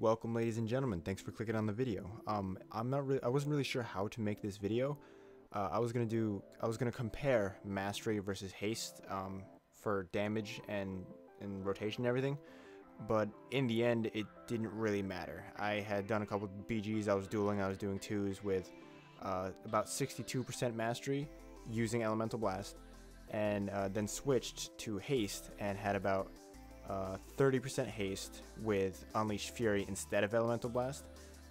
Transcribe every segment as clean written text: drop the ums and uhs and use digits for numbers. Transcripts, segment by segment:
Welcome, ladies and gentlemen. Thanks for clicking on the video. I wasn't really sure how to make this video. I was gonna compare Mastery versus Haste for damage and rotation and everything, but in the end, it didn't really matter. I had done a couple of BGs. I was doing twos with about 62% Mastery using Elemental Blast, and then switched to Haste and had about 30% haste with Unleashed Fury instead of Elemental Blast,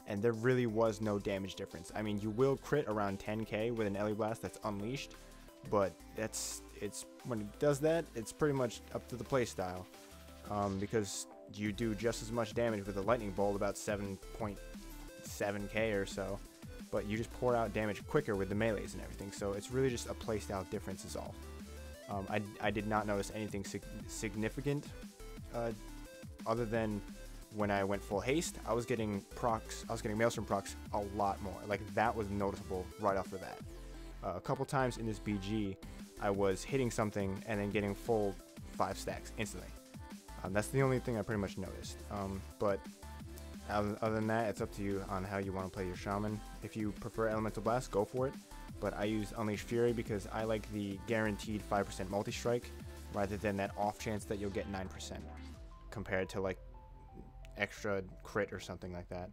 and there really was no damage difference. I mean, you will crit around 10k with an Ele Blast that's unleashed, but it's when it does that, it's pretty much up to the playstyle, because you do just as much damage with a Lightning Bolt, about 7.7k or so, but you just pour out damage quicker with the melees and everything, so it's really just a playstyle difference is all. I did not notice anything significant other than when I went full haste. I was getting Maelstrom procs a lot more. Like, that was noticeable right off the bat. A couple times in this BG, I was hitting something and then getting full 5 stacks instantly. That's the only thing I pretty much noticed. But other than that, it's up to you on how you want to play your Shaman. If you prefer Elemental Blast, go for it. But I use Unleashed Fury because I like the guaranteed 5% multi-strike rather than that off chance that you'll get 9% compared to like extra crit or something like that.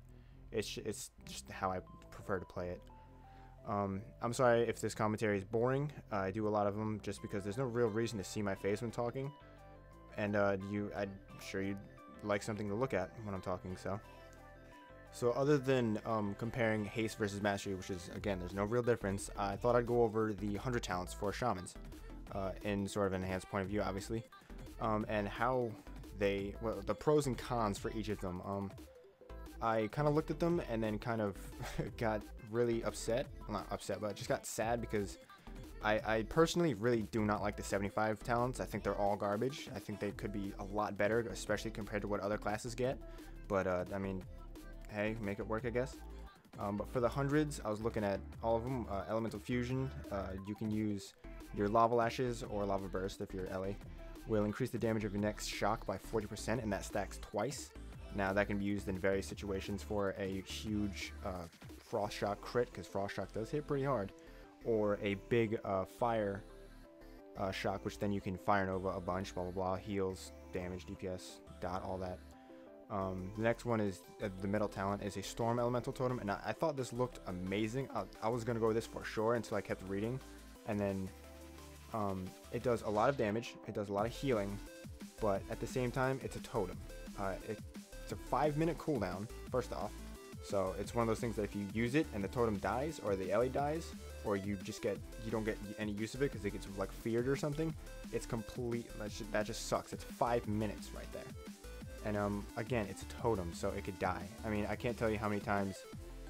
It's just how I prefer to play it. I'm sorry if this commentary is boring. I do a lot of them just because there's no real reason to see my face when talking, and I'm sure you'd like something to look at when I'm talking. So other than comparing Haste versus Mastery, which is, again, there's no real difference, I thought I'd go over the 100 talents for Shamans in sort of an enhanced point of view, obviously, and how the pros and cons for each of them. I kind of looked at them and then kind of got really upset. Well, not upset, but just got sad because I personally really do not like the 75 talents. I think they're all garbage. I think they could be a lot better, especially compared to what other classes get. But, I mean, hey, make it work, I guess. But for the hundreds, I was looking at all of them. Elemental Fusion, you can use your Lava Lashes or Lava Burst if you're LA. Will increase the damage of your next shock by 40%, and that stacks twice. Now, that can be used in various situations for a huge Frost Shock crit, because Frost Shock does hit pretty hard, or a big Fire Shock, which then you can Fire Nova a bunch, blah, blah, blah, heals, damage, DPS, dot, all that. The next one is the middle talent is a Storm Elemental Totem, and I thought this looked amazing. I was going to go with this for sure until I kept reading, and then it does a lot of damage, it does a lot of healing, but at the same time, it's a totem. It's a 5-minute cooldown, first off, so it's one of those things that if you use it and the totem dies, or the LA dies, or you don't get any use of it because it gets like feared or something, it's complete, that just sucks. It's 5 minutes right there. And again, it's a totem, so it could die. I mean, I can't tell you how many times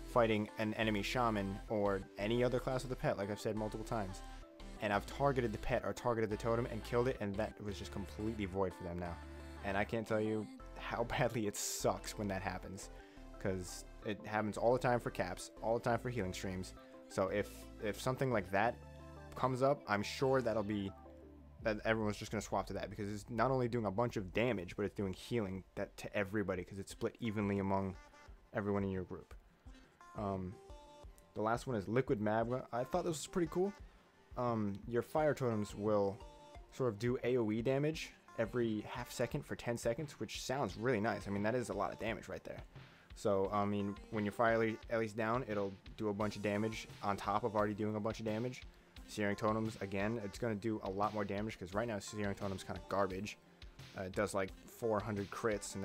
fighting an enemy Shaman or any other class of the pet, like I've said multiple times, and I've targeted the pet or targeted the totem and killed it, and that was just completely void for them now. And I can't tell you how badly it sucks when that happens, because it happens all the time for caps, all the time for healing streams. So if something like that comes up, I'm sure that everyone's just going to swap to that, because it's not only doing a bunch of damage, but it's doing healing to everybody, because it's split evenly among everyone in your group. The last one is Liquid Magma. I thought this was pretty cool. Your fire totems will sort of do AoE damage every half second for 10 seconds, which sounds really nice. I mean, that is a lot of damage right there. So, I mean, when your fire Ellie's down, it'll do a bunch of damage on top of already doing a bunch of damage. Searing Totems, again, it's going to do a lot more damage, because right now Searing Totem's kind of garbage. It does like 400 crits,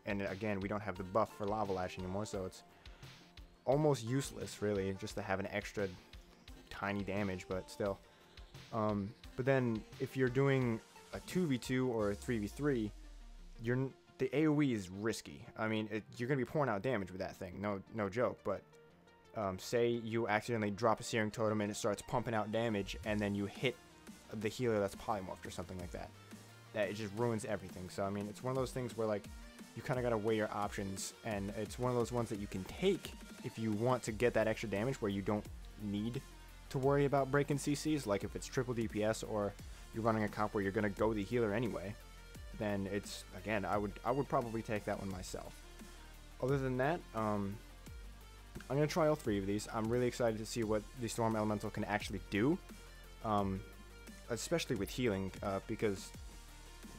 and again, we don't have the buff for Lava Lash anymore, so it's almost useless, really, just to have an extra tiny damage, but still. But then, if you're doing a 2v2 or a 3v3, the AoE is risky. I mean, you're going to be pouring out damage with that thing, no joke, but say you accidentally drop a Searing Totem and it starts pumping out damage, and then you hit the healer that's polymorphed or something like that. It just ruins everything. So, I mean, it's one of those things where, like, you kind of got to weigh your options, and it's one of those ones that you can take if you want to get that extra damage where you don't need to worry about breaking CCs, like if it's triple DPS or you're running a comp where you're going to go the healer anyway, then it's, again, I would probably take that one myself. Other than that, I'm going to try all 3 of these. I'm really excited to see what the Storm Elemental can actually do, especially with healing, because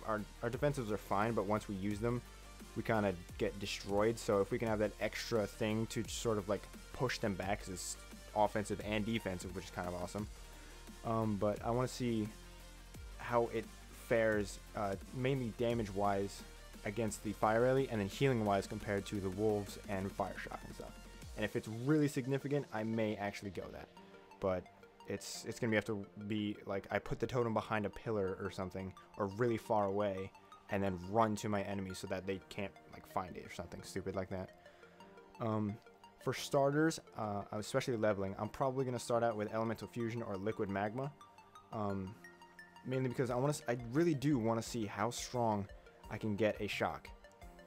our defensives are fine, but once we use them, we kind of get destroyed. So if we can have that extra thing to sort of like push them back, because it's offensive and defensive, which is kind of awesome. But I want to see how it fares, mainly damage-wise, against the Fire Rally, and then healing-wise compared to the Wolves and Fire Shock and stuff. And if it's really significant, I may actually go that. But it's gonna have to be like I put the totem behind a pillar or something, or really far away, and then run to my enemy so that they can't like find it or something stupid like that. For starters, especially leveling, I'm probably gonna start out with Elemental Fusion or Liquid Magma, mainly because I really do want to see how strong I can get a shock.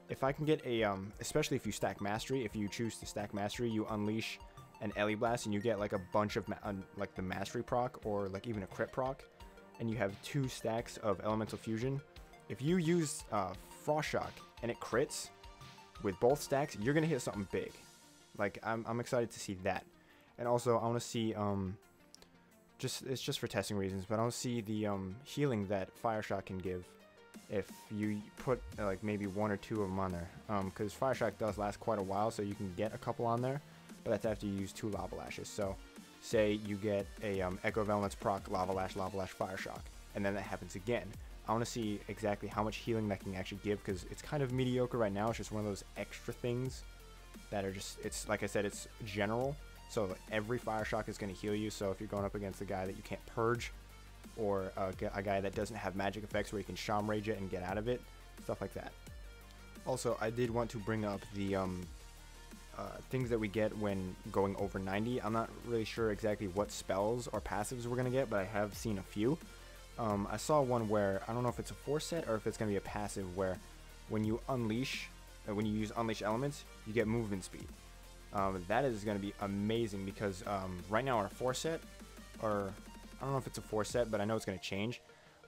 If I can get a, especially if you stack Mastery, if you choose to stack Mastery, you unleash an Ellie Blast and you get like a bunch of like the Mastery proc or like even a crit proc, and you have 2 stacks of Elemental Fusion. If you use Frost Shock and it crits with both stacks, you're gonna hit something big. Like I'm excited to see that. And also I want to see it's just for testing reasons, but I want to see the healing that Fire Shock can give if you put like maybe 1 or 2 of them on there, because Fire Shock does last quite a while, so you can get a couple on there, but that's after you use 2 Lava Lashes. So say you get a Echo of Elements proc Lava Lash, Fire Shock, and then that happens again. I want to see exactly how much healing that can actually give, because it's kind of mediocre right now. It's just one of those extra things that are just, it's like I said, it's general, so every Fire Shock is going to heal you. So if you're going up against a guy that you can't purge, or a guy that doesn't have magic effects where you can Shaman Rage it and get out of it, stuff like that. Also, I did want to bring up the things that we get when going over 90. I'm not really sure exactly what spells or passives we're going to get, but I have seen a few. I saw one where, I don't know if it's a force set or if it's going to be a passive, where when you unleash, when you use Unleash Elements, you get movement speed. That is going to be amazing, because right now our force set, or I don't know if it's a force set, but I know it's going to change,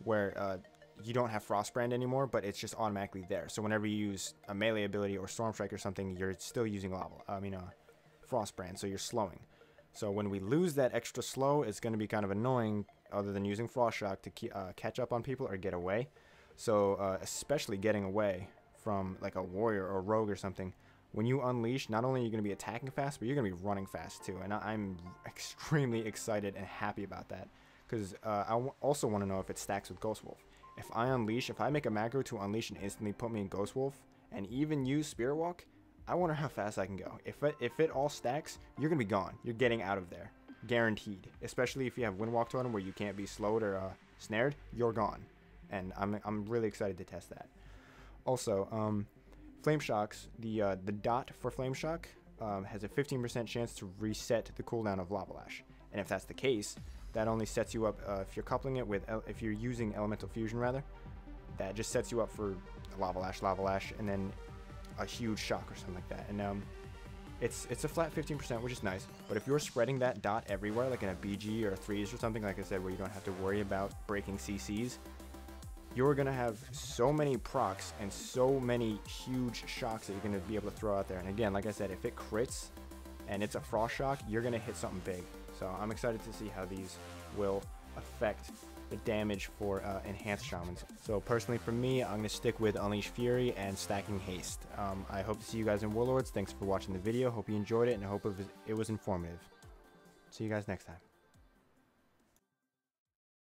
where you don't have Frostbrand anymore, but it's just automatically there. So whenever you use a melee ability or Storm Strike or something, you're still using Frostbrand, so you're slowing. So when we lose that extra slow, it's going to be kind of annoying, other than using Frost Shock to catch up on people or get away. So especially getting away from like a warrior or a rogue or something, when you unleash, not only are you going to be attacking fast, but you're going to be running fast too. And I'm extremely excited and happy about that, because I also want to know if it stacks with Ghost Wolf. If I unleash, if I make a macro to unleash and instantly put me in Ghost Wolf, and even use Spirit Walk, I wonder how fast I can go. If it all stacks, you're going to be gone. You're getting out of there. Guaranteed. Especially if you have Windwalk Totem where you can't be slowed or snared, you're gone. And I'm really excited to test that. Also, Flame Shocks, the dot for Flame Shock has a 15% chance to reset the cooldown of Lava Lash. And if that's the case, that only sets you up, if you're coupling it with, if you're using Elemental Fusion rather, that just sets you up for Lava Lash, and then a huge shock or something like that. And it's a flat 15%, which is nice. But if you're spreading that dot everywhere, like in a BG or a 3s or something, like I said, where you don't have to worry about breaking CCs, you're going to have so many procs and so many huge shocks that you're going to be able to throw out there. And again, like I said, if it crits and it's a Frost Shock, you're going to hit something big. So I'm excited to see how these will affect the damage for Enhanced Shamans. So personally for me, I'm going to stick with Unleash Fury and stacking Haste. I hope to see you guys in Warlords. Thanks for watching the video. Hope you enjoyed it, and I hope it was informative. See you guys next time.